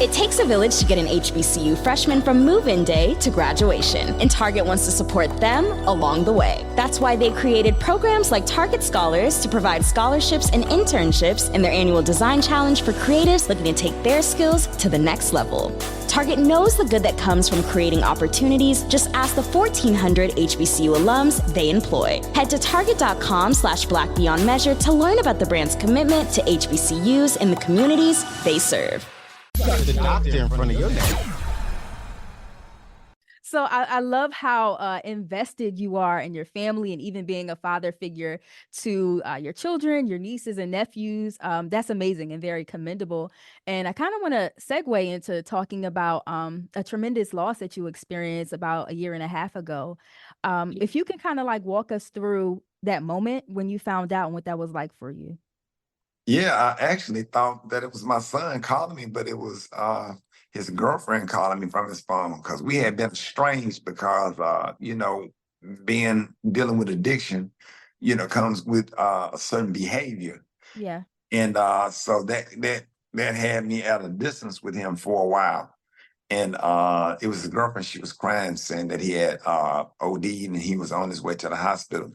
It takes a village to get an HBCU freshman from move-in day to graduation, and Target wants to support them along the way. That's why they created programs like Target Scholars to provide scholarships and internships in their annual design challenge for creatives looking to take their skills to the next level. Target knows the good that comes from creating opportunities. Just ask the 1,400 HBCU alums they employ. Head to target.com/BlackBeyondMeasure to learn about the brand's commitment to HBCUs in the communities they serve. The doctor in front of your name. So I love how invested you are in your family and even being a father figure to your children, your nieces and nephews. That's amazing and very commendable. And I kind of want to segue into talking about a tremendous loss that you experienced about a year and a half ago. If you can kind of like walk us through that moment when you found out and what that was like for you. Yeah, I actually thought that it was my son calling me, but it was his girlfriend calling me from his phone because we had been estranged because dealing with addiction, comes with a certain behavior. Yeah. And so that had me at a distance with him for a while. And it was his girlfriend. She was crying, saying that he had OD'd and he was on his way to the hospital.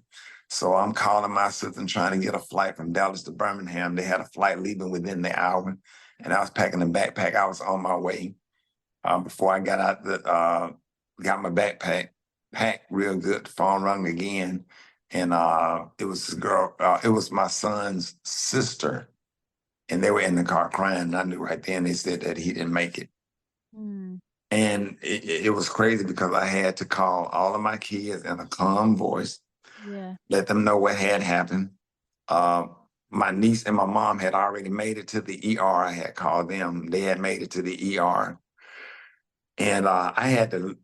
So I'm calling my sister and trying to get a flight from Dallas to Birmingham. They had a flight leaving within the hour, and I was packing a backpack. I was on my way. Before I got out, got my backpack packed real good. The phone rang again, and it was this girl. It was my son's sister, and they were in the car crying. And I knew right then. They said that he didn't make it. Mm. And it was crazy because I had to call all of my kids in a calm voice. Yeah. Let them know what had happened. My niece and my mom had already made it to the ER. I had called them. They had made it to the ER. And I had to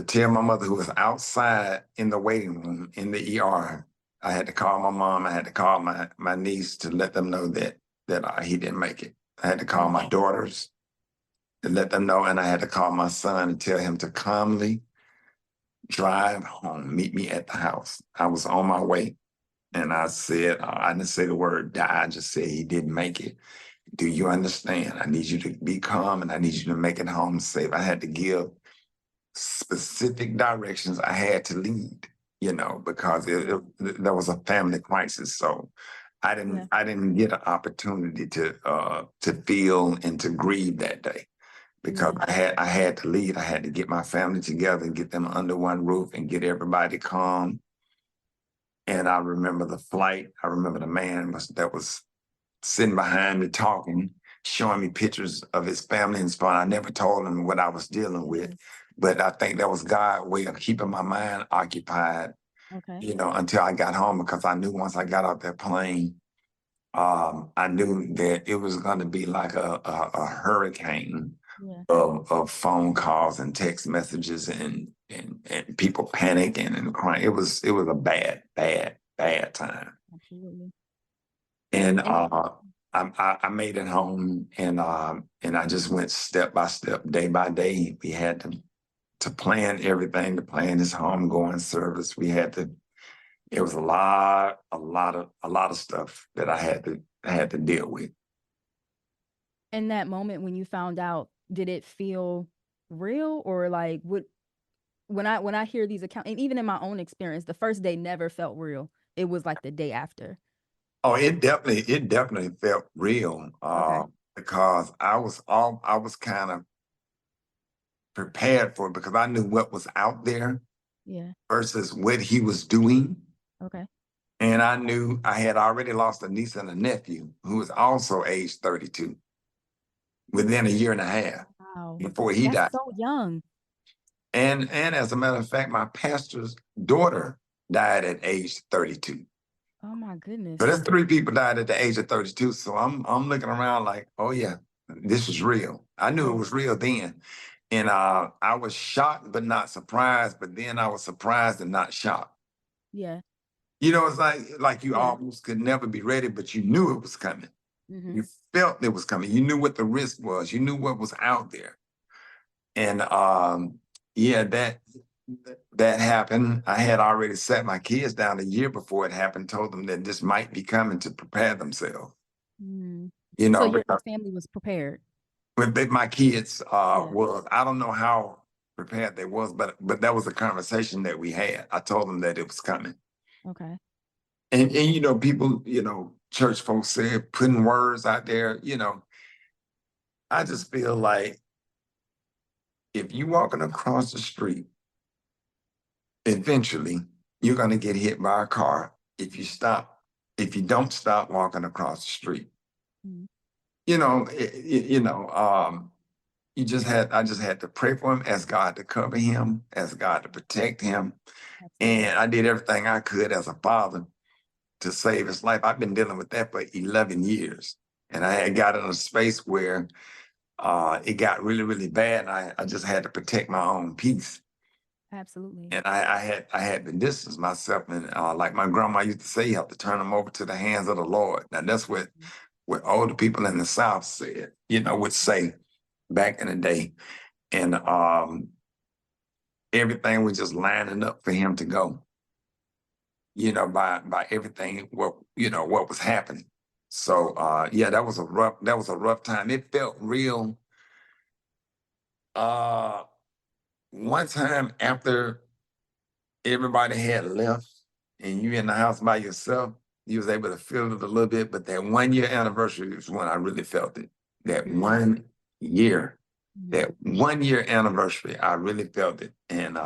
tell my mother, who was outside in the waiting room in the ER. I had to call my mom. I had to call my niece to let them know that he didn't make it. I had to call my daughters to let them know. And I had to call my son and tell him to calmly drive home, meet me at the house. I was on my way, and I said, I didn't say the word die, I just said he didn't make it. Do you understand? I need you to be calm, and I need you to make it home safe. I had to give specific directions. I had to lead, because there was a family crisis. So I didn't get an opportunity to feel and to grieve that day. Because I had to lead. I had to get my family together and get them under one roof and get everybody calm. And I remember the flight. I remember the man that was sitting behind me talking, showing me pictures of his family and stuff. I never told him what I was dealing with, but I think that was God's way of keeping my mind occupied, until I got home, because I knew once I got off that plane, I knew that it was going to be like a hurricane. Yeah. Of phone calls and text messages and people panicking and crying. It was a bad time. Absolutely. And I made it home, and I just went step by step, day by day. We had to plan everything, to plan his homegoing service. It was a lot of stuff that I had to deal with. In that moment when you found out, did it feel real, or like when I hear these accounts, and even in my own experience, the first day never felt real. It was like the day after. Oh, it definitely felt real, because I was kind of prepared for it, because I knew what was out there versus what he was doing. Okay. And I knew I had already lost a niece and a nephew who was also age 32 within a year and a half before he died. So young. And as a matter of fact, my pastor's daughter died at age 32. Oh my goodness. So there's 3 people died at the age of 32. So I'm looking around like, oh yeah, this is real. I knew it was real then. And I was shocked but not surprised, but then I was surprised and not shocked. Yeah. It's like you almost could never be ready, but you knew it was coming. Mm-hmm. You felt it was coming. You knew what the risk was. You knew what was out there. And that happened. I had already sat my kids down a year before it happened, told them that this might be coming, to prepare themselves. Mm. So your family was prepared. my kids Yeah. was, I don't know how prepared they was, but that was a conversation that we had. I told them that it was coming. Okay. And you know, people, you know, church folks said putting words out there, you know, I just feel like if you walking across the street, eventually you're gonna get hit by a car if you don't stop walking across the street. Mhm. You know, I just had to pray for him, ask God to cover him, ask God to protect him. Absolutely. And I did everything I could as a father to save his life. I've been dealing with that for 11 years. And I had got in a space where it got really, really bad. And I just had to protect my own peace. Absolutely. And I had to distance myself. And like my grandma used to say, you have to turn them over to the hands of the Lord. Now that's what older people in the South said, you know, would say back in the day. And everything was just lining up for him to go, you know, by everything what was happening. So yeah, that was a rough time. It felt real. Uh One time after everybody had left and you in the house by yourself, you was able to feel it a little bit, but that 1 year anniversary was when I really felt it. That Mhm. 1 year, Mhm. that 1 year anniversary, I really felt it. And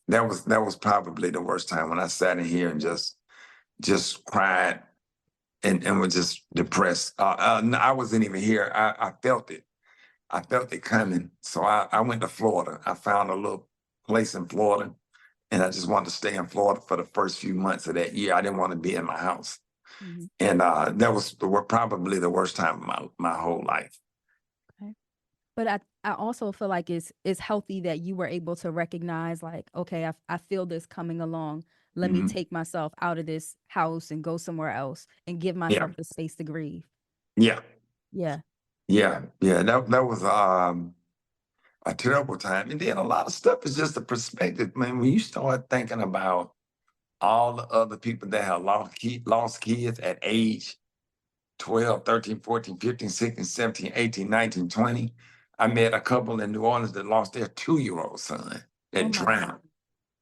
that was probably the worst time when I sat in here and just cried and was just depressed. No, I wasn't even here. I felt it. I felt it coming. So I went to Florida. I found a little place in Florida, and I just wanted to stay in Florida for the first few months of that year. I didn't want to be in my house. Mhm. And that was probably the worst time of my whole life. Okay. But I also feel like it's healthy that you were able to recognize like, okay, I feel this coming along. Let me Mhm. take myself out of this house and go somewhere else and give Yeah, myself the space to grieve. yeah, Yeah. yeah. That was a terrible time. And then a lot of stuff is just a perspective, man. When you start thinking about all the other people that have lost kids at age 12, 13, 14, 15, 16, 17, 18, 19, 20. I met a couple in New Orleans that lost their 2-year-old son Oh that my God. drowned.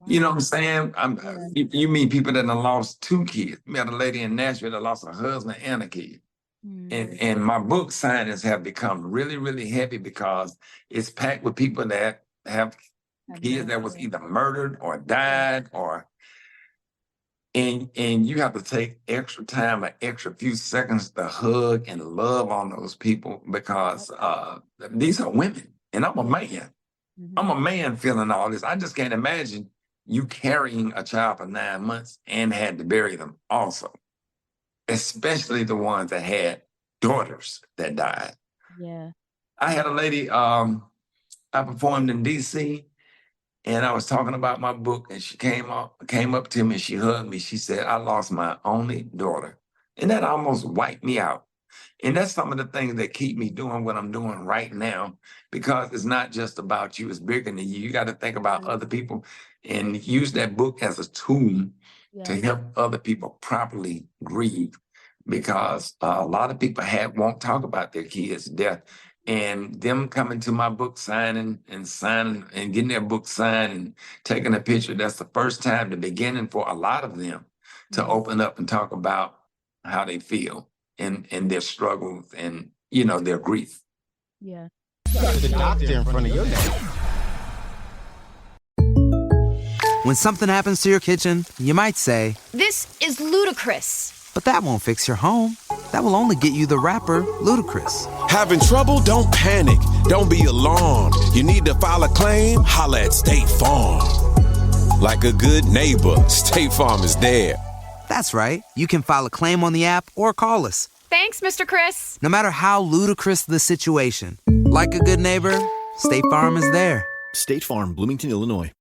You know what Wow. I'm saying? Yeah. You mean people that have lost 2 kids. Met a lady in Nashville that lost a husband and a kid. Mm. And my book signings have become really, really heavy because it's packed with people that have Have kids no that was idea. either murdered or Yeah. died or and you have to take extra time, an extra few seconds to hug and love on those people Yep. because these are women, and I'm a Yeah. man. Mhm. I'm a man feeling all this. I just can't imagine you carrying a child for 9 months and had to bury them also, especially the ones that had daughters that died. Yeah. I had Yeah. a lady, I performed in DC. And I was talking about my book, and she came up to me and she hugged me. She said, I lost my only daughter. And that almost wiped me out. And that's some of the things that keep me doing what I'm doing right now, because it's not just about you, it's bigger than you. You got to think about Right. other people and use that book as a tool Yeah. to help other people properly grieve. Because a lot of people won't talk about their kids' death. And them coming to my book signing and getting their book signed and taking a picture, that's the first time, the beginning for a lot of them to Mhm. open up and talk about how they feel and their struggles and their grief. Yeah. The doctor in front of your name. When something happens to your kitchen, you might say, "This is ludicrous." but that won't fix your home. That will only get you the rapper, Ludacris. Having trouble? Don't panic. Don't be alarmed. You need to file a claim? Holla at State Farm. Like a good neighbor, State Farm is there. That's right. You can file a claim on the app or call us. Thanks, Mr. Chris. No matter how ludicrous the situation, like a good neighbor, State Farm is there. State Farm, Bloomington, Illinois.